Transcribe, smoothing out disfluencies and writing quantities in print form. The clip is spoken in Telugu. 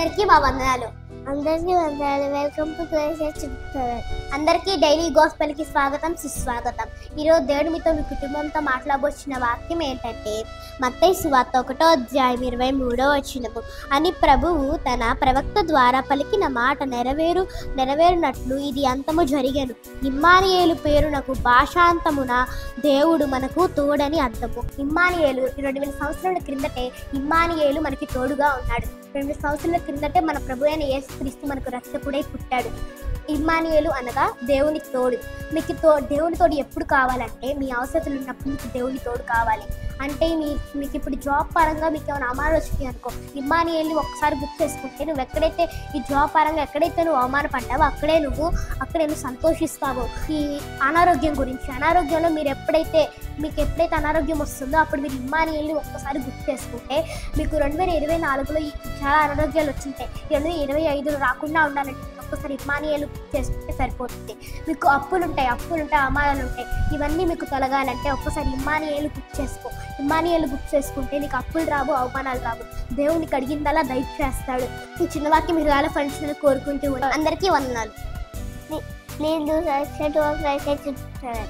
అందరికీ మా వందనాలు. వెల్కమ్ టు చెప్తారు. అందరికీ డైలీ గాస్పెల్ కి స్వాగతం, సుస్వాగతం. ఈరోజు దేవుడు మీతో మీ కుటుంబంతో మాట్లాడబోచిన వాక్యం ఏంటంటే మత్తయి సువార్త 1వ అధ్యాయం 23వ వచనము. అని ప్రభువు తన ప్రవక్త ద్వారా పలికిన మాట నెరవేరునట్లు ఇది అంతము జరిగెను. ఇమ్మానుయేలు పేరునకు భాషాంతమున దేవుడు మనకు తోడని అర్థము. ఇమ్మానుయేలు 2000 సంవత్సరాల క్రిందటే ఇమ్మానుయేలు మనకి తోడుగా ఉన్నాడు. 2000 సంవత్సరాల క్రిందటే మన ప్రభు అయిన యేసుక్రీస్తు మనకు రక్షకుడై పుట్టాడు. ఇమ్మానుయేలు అనగా దేవుని తోడు. మీకు దేవుని తోడు ఎప్పుడు కావాలంటే మీ అవసరాలు ఉన్నప్పుడు మీకు దేవుని తోడు కావాలి. అంటే మీకు ఇప్పుడు జాబ్ పరంగా మీకు ఏమైనా అవమానం అనుకో, ఇమ్మానుయేలుని ఒక్కసారి గుర్తు చేసుకుంటే నువ్వు ఎక్కడైతే ఈ జాబ్ పరంగా ఎక్కడైతే నువ్వు అవమానపడ్డావో అక్కడే నువ్వు సంతోషిస్తావు. ఈ అనారోగ్యంలో మీకు ఎప్పుడైతే అనారోగ్యం వస్తుందో అప్పుడు మీరు ఇమ్మానుయేలుని ఒక్కసారి గుర్తు చేసుకుంటే మీకు 2024లో చాలా అనారోగ్యాలు వచ్చింటాయి. 2025లో రాకుండా ఉండాలంటే ఒక్కసారి ఇమ్మానుయేలు చేసుకుంటే సరిపోతుంది. మీకు అప్పులు ఉంటాయి, అవమానాలు ఉంటాయి. ఇవన్నీ మీకు తొలగాలంటే ఒక్కసారి ఇమ్మానుయేలు గుర్తు చేసుకో. ఇమ్మానుయేలు గుర్తు చేసుకుంటే నీకు అప్పులు రావు, అవమానాలు రావు. దేవునికి అడిగిందలా దయచేస్తాడు. ఈ చిన్న వాక్యం మీరు చాలా ఫంక్షన్ కోరుకుంటూ అందరికీ వందనాలు. Please do subscribe to our చెప్తారు.